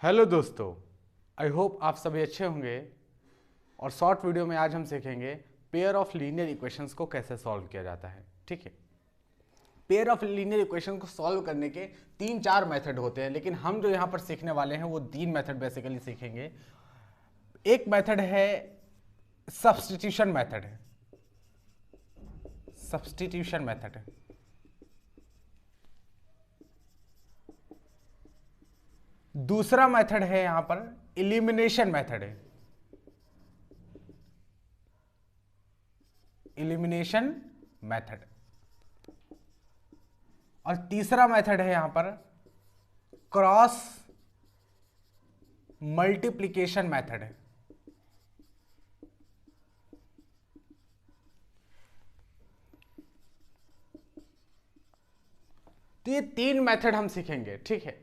Hello दोस्तों, I hope आप सभी अच्छे होंगे। और शॉर्ट वीडियो में आज हम सीखेंगे पेयर ऑफ लीनियर इक्वेशंस को कैसे सॉल्व किया जाता है। ठीक है, पेयर ऑफ लीनियर इक्वेशन को सॉल्व करने के तीन चार मेथड होते हैं, लेकिन हम जो यहाँ पर सीखने वाले हैं वो तीन मेथड बेसिकली सीखेंगे। एक मेथड है सब्स्टिट्यूशन मेथड है, सब्स्टिट्यूशन मेथड है। दूसरा मेथड है यहां पर इलिमिनेशन मेथड है, इलिमिनेशन मेथड। और तीसरा मेथड है यहां पर क्रॉस मल्टीप्लिकेशन मेथड है। तो ये तीन मेथड हम सीखेंगे। ठीक है,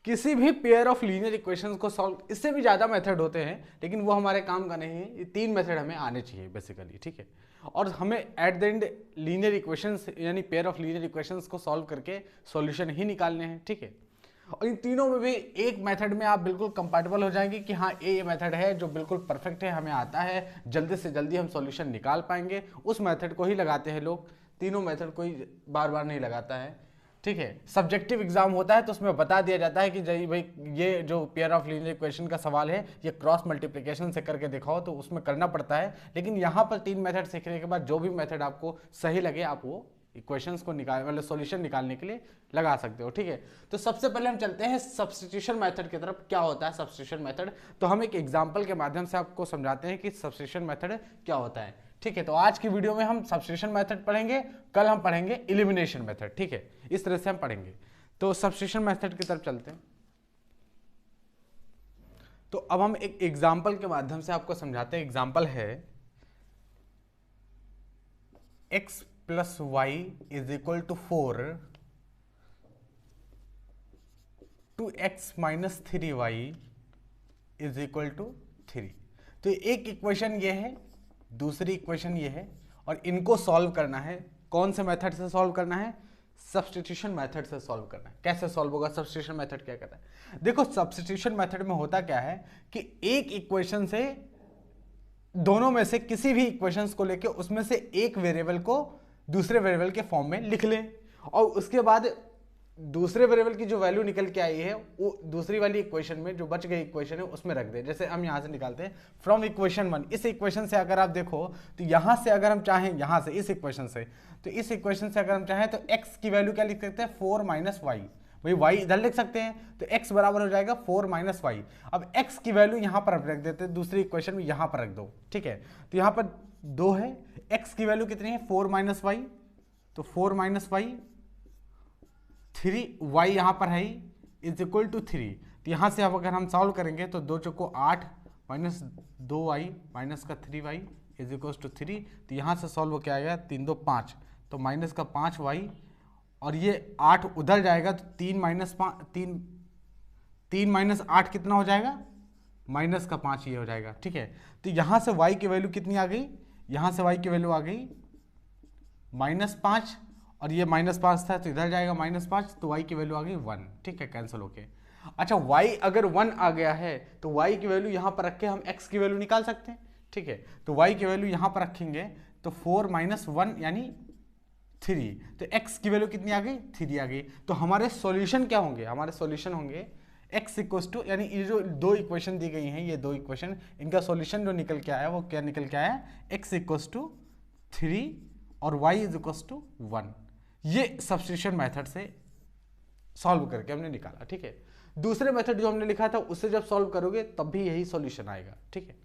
किसी भी पेयर ऑफ लीनियर इक्वेशंस को सॉल्व, इससे भी ज्यादा मेथड होते हैं लेकिन वो हमारे काम का नहीं है। ये तीन मेथड हमें आने चाहिए बेसिकली। ठीक है, और हमें at the end linear equations यानी पेयर ऑफ लीनियर इक्वेशंस को सॉल्व करके सॉल्यूशन ही निकालने हैं। ठीक है, और इन तीनों में भी एक मेथड में आप बिल्कुल कंपैटिबल हो जाएंगे कि हाँ ये मेथड है जो बिल्कुल परफेक्ट है, हमें आता है, जल्दी से जल्दी हम सॉल्यूशन निकाल पाएंगे। उस मेथड को ही लगाते हैं लोग, तीनों मेथड कोई बार बार नहीं लगाता है। ठीक है, सब्जेक्टिव एग्जाम होता है तो उसमें बता दिया जाता है कि जी भाई ये जो पेयर ऑफ लीनियर इक्वेशन का सवाल है ये क्रॉस मल्टीप्लिकेशन से करके दिखाओ, तो उसमें करना पड़ता है। लेकिन यहाँ पर तीन मेथड सीखने के बाद जो भी मेथड आपको सही लगे आप वो इक्वेशंस को निकाल मतलब सॉल्यूशन निकालने के लिए लगा सकते हो। ठीक है, तो सबसे पहले हम चलते हैं सब्स्टिट्यूशन मेथड की तरफ। क्या होता है सब्स्टिट्यूशन मेथड, तो हम एक एग्जांपल के माध्यम से आपको समझाते हैं कि सब्स्टिट्यूशन मेथड क्या होता है। ठीक है, तो आज की वीडियो में हम सब्स्टिट्यूशन मेथड पढ़ेंगे, कल हम पढ़ेंगे इलिमिनेशन मेथड। ठीक है, इस तरह से हम पढ़ेंगे। तो सब्स्टिट्यूशन मेथड की तरफ चलते हैं। तो अब हम एक एग्जांपल के माध्यम से आपको समझाते हैं। एग्जांपल है x plus y is equal to 4 two x minus 3y is equal to 3। तो एक इक्वेशन ये है, दूसरी इक्वेशन ये है, और इनको सॉल्व करना है। कौन से मेथड से सॉल्व करना है? सब्स्टिट्यूशन मेथड से सॉल्व करना है। कैसे सॉल्व होगा? सब्स्टिट्यूशन मेथड क्या कहता है, देखो सब्स्टिट्यूशन मेथड में होता क्या है कि एक इक्वेशन से, दोनों में से किसी भी इक्वेशंस को लेके उसमें से एक वेरिएबल को दूसरे वेरिएबल के फॉर्म में लिख लें, और उसके बाद दूसरे वेरिएबल की जो वैल्यू निकल के आई है वो दूसरी वाली इक्वेशन में, जो बच गई इक्वेशन है उसमें रख दे। जैसे हम यहां से निकालते हैं फ्रॉम इक्वेशन 1। इस इक्वेशन से अगर आप देखो तो यहां से अगर हम चाहें, यहां से इस इक्वेशन से, तो इस इक्वेशन से अगर हम चाहें तो x की वैल्यू क्या लिख सकते हैं? 4 माइनस वाई। भाई y इधर लिख सकते हैं तो x बराबर हो जाएगा 4 माइनस वाई। अब x की वैल्यू यहां पर रख देते हैं, दूसरी इक्वेशन में यहां पर रख दो। ठीक है, तो यहां पर 2 है, x की वैल्यू कितनी है? 4 माइनस वाई, तो 4 माइनस वाई, 3 वाई यहां पर है इज इक्वल टू 3। तो यहां से अब अगर हम सॉल्व करेंगे तो 2 चौको 8 माइनस 2 वाई माइनस का 3 वाई इज इक्वल टू 3। तो यहां से सॉल्व हो क्या आएगा? 3 2 5, तो माइनस का 5 वाई, और ये 8 उधर जाएगा तो 3 माइनस 5, 3 माइनस 8 कितना हो जाएगा? माइनस का 5 ये हो जाएगा। ठीक है, तो यहां से y की वैल्यू कितनी आ गई? यहां से y की वैल्यू आ गई -5, और ये -5 था तो इधर जाएगा -5, तो y की वैल्यू आ गई 1। ठीक है, कैंसिल होके। अच्छा, y अगर 1 आ गया है तो y की वैल्यू यहां पर रख के हम x की वैल्यू निकाल सकते हैं। ठीक है, तो y की वैल्यू यहां पर रखेंगे तो 4 माइनस 1 यानी 3, तो x की वैल्यू कितनी आ गई? 3 आ गई। तो हमारे सॉल्यूशन क्या होंगे? हमारे सॉल्यूशन होंगे x इक्वल टू, यानी ये जो दो इक्वेशन दी गई हैं, ये दो इक्वेशन, इनका सॉल्यूशन जो निकल के आया वो क्या निकल के आया? x इक्वल टू 3 और y इज इक्वल टू 1। ये सब्स्टिट्यूशन मेथड से सॉल्व करके हमने निकाला। ठीक है, दूसरे मेथड जो हमने लिखा था उससे जब सॉल्व करोगे तब भी यही सॉल्यूशन आएगा। ठीक है,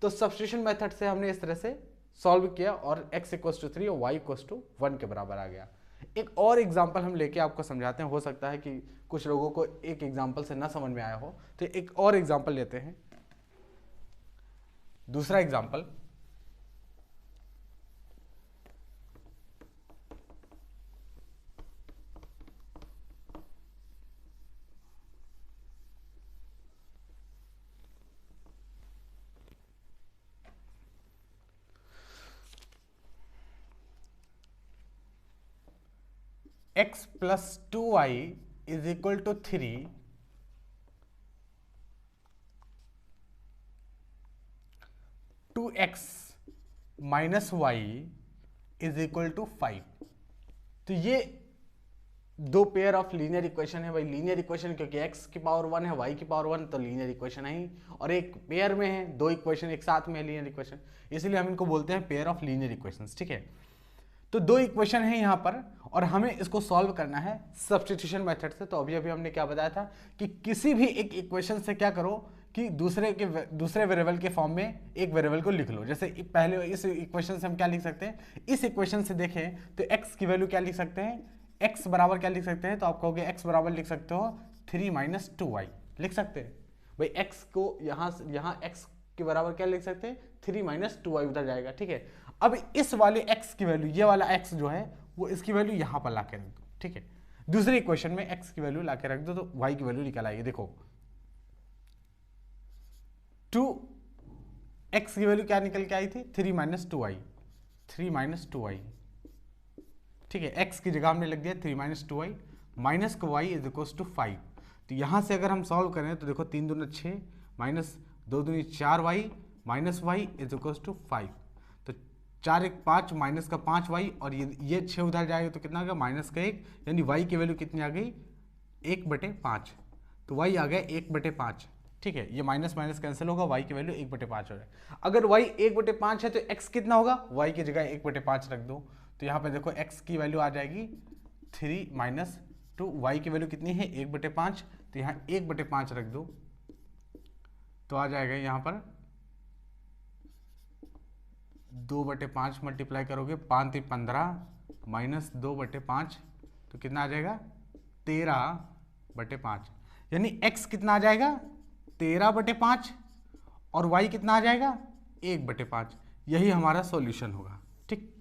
तो सब्स्टिट्यूशन मेथड से हमने इस तरह से सॉल्व किया और x इक्वल टू 3 और y इक्वल टू 1 के बराबर आ गया। एक और एग्जाम्पल हम लेके आपको समझाते हैं। हो सकता है कि कुछ लोगों को एक एग्जाम्पल से ना समझ में आया हो, तो एक और एग्जाम्पल लेते हैं। दूसरा example, x plus 2y is equal to 3 2x minus y is equal to 5। तो ये दो पेयर ऑफ लीनियर इक्वेशन है भाई। लीनियर इक्वेशन क्योंकि x की पावर 1 है, y की पावर 1, तो लीनियर इक्वेशन है ही। और एक पेयर में है, दो इक्वेशन एक साथ में है लीनियर इक्वेशन, इसलिए हम इनको बोलते हैं पेयर ऑफ लीनियर इक्वेशंस। ठीक है, तो दो इक्वेशन है यहाँ पर और हमें इसको सॉल्व करना है सब्स्टिट्यूशन मेथड से। तो अभी अभी हमने क्या बताया था कि किसी भी एक इक्वेशन से क्या करो कि दूसरे वेरिएबल के फॉर्म में एक वेरिएबल को लिख लो। जैसे पहले इस इक्वेशन से हम क्या लिख सकते हैं, इस इक्वेशन से देखें तो x की वैल्यू क्या लिख सकते हैं, x बराबर क्या लिख सकते हैं, तो आप कहोगे x बराबर लिख सकते हो 3 माइनस 2y लिख सकते हैं भाई। x को यहाँ x के बराबर क्या लिख सकते हैं, 3 माइनस 2y उधर जाएगा। ठीक है, अब इस वाले x की वैल्यू, ये वाला x जो है वो इसकी वैल्यू यहाँ पर ला के रख दो। ठीक है, दूसरी इक्वेशन में x की वैल्यू ला के रख दो तो y की वैल्यू निकल आएगी। देखो 2x की वैल्यू क्या निकल के आई थी, 3 माइनस 2y, 3 माइनस 2y। ठीक है, x की जगह हमने लग दिया 3 माइनस 2y, माइनस का y इज इक्वल टू 5। तो यहाँ से अगर हम सॉल्व करें तो देखो 3 दूनी 6 माइनस 2 दूनी 4y minus y is equal to 5। तो 4 1 5 माइनस का 5y और ये 6 उधर जाएगा तो कितना आ गया, माइनस का 1, यानी y की वैल्यू कितनी आ गई, 1/5। तो y आ गया 1/5। ठीक है, ये माइनस माइनस कैंसिल होगा, y की वैल्यू 1/5 हो जाए। अगर y 1/5 है तो x कितना होगा, y की जगह 1/5 रख दो। तो यहाँ पे देखो x की वैल्यू आ जाएगी 3 माइनस 2, y की वैल्यू कितनी है 1/5, तो यहाँ 1/5 रख दो तो आ जाएगा यहाँ पर 2/5 मल्टीप्लाई करोगे 5 3 15 माइनस 2/5 तो कितना आ जाएगा 13/5, यानी x कितना आ जाएगा 13/5 और y कितना आ जाएगा 1/5। यही हमारा सॉल्यूशन होगा। ठीक,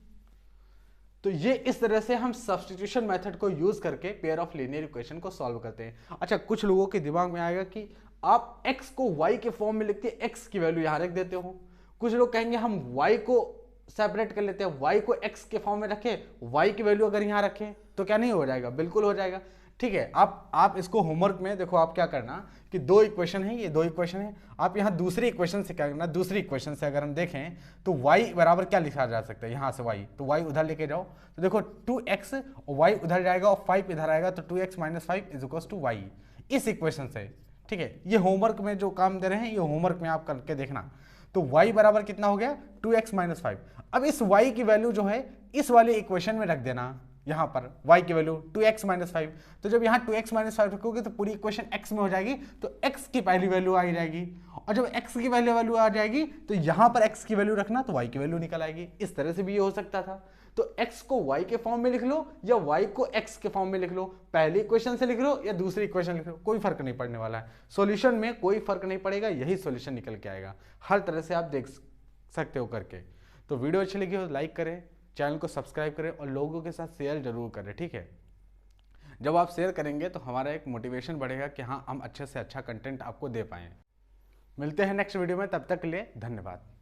तो ये इस तरह से हम सब्स्टिट्यूशन मेथड को यूज करके पेयर ऑफ लीनियर इक्वेशन को सॉल्व करते हैं। अच्छा, कुछ लोगों के दिमाग में आएगा कि आप x को y के फॉर्म में लिख के x की वैल्यू यहां रख देते हो। कुछ लोग कहेंगे हम y को सेपरेट कर लेते हैं, y को x के फॉर्म में रखें, y की वैल्यू अगर यहां रखें तो क्या नहीं हो जाएगा, बिल्कुल हो जाएगा। ठीक है, आप इसको होमवर्क में देखो, आप क्या करना कि दो इक्वेशन है, ये दो इक्वेशन है, आप यहाँ दूसरी इक्वेशन से क्या करना, दूसरी इक्वेशन से अगर हम देखें तो y बराबर क्या लिखा जा सकता है, यहाँ से y, तो y उधर लेके जाओ तो देखो 2x और y उधर जाएगा और 5 इधर आएगा तो 2x minus 5 is equal to y, इस इक्वेशन से। ठीक है, ये होमवर्क में जो काम दे रहे हैं ये होमवर्क में आप करके देखना। तो y बराबर कितना हो गया 2x माइनस 5। अब इस y की वैल्यू जो है इस वाले इक्वेशन में रख देना, यहाँ पर y की वैल्यू 2x माइनस 5। तो जब यहाँ 2x माइनस 5 रखोगे तो पूरी इक्वेशन x में हो जाएगी, तो x की पहली वैल्यू आ जाएगी, और जब x की वैल्यू आ जाएगी तो यहाँ पर x की वैल्यू रखना तो y की वैल्यू निकल आएगी। इस तरह से भी ये हो सकता था। तो x को y के फॉर्म में लिख लो या y को x के फॉर्म में लिख लो, पहली इक्वेशन से लिख लो या दूसरी इक्वेशन लिख लो, कोई फर्क नहीं पड़ने वाला है। सॉल्यूशन में कोई फर्क नहीं पड़ेगा, यही सॉल्यूशन निकल के आएगा। हर तरह से आप देख सकते हो करके। तो वीडियो अच्छी लगी हो लाइक करें, चैनल को सब्सक्राइब करें और लोगों के साथ शेयर जरूर करें। ठीक है, जब आप शेयर करेंगे तो हमारा एक मोटिवेशन बढ़ेगा कि हाँ हम अच्छे से अच्छा कंटेंट आपको दे पाएँ। मिलते हैं नेक्स्ट वीडियो में, तब तक के लिए धन्यवाद।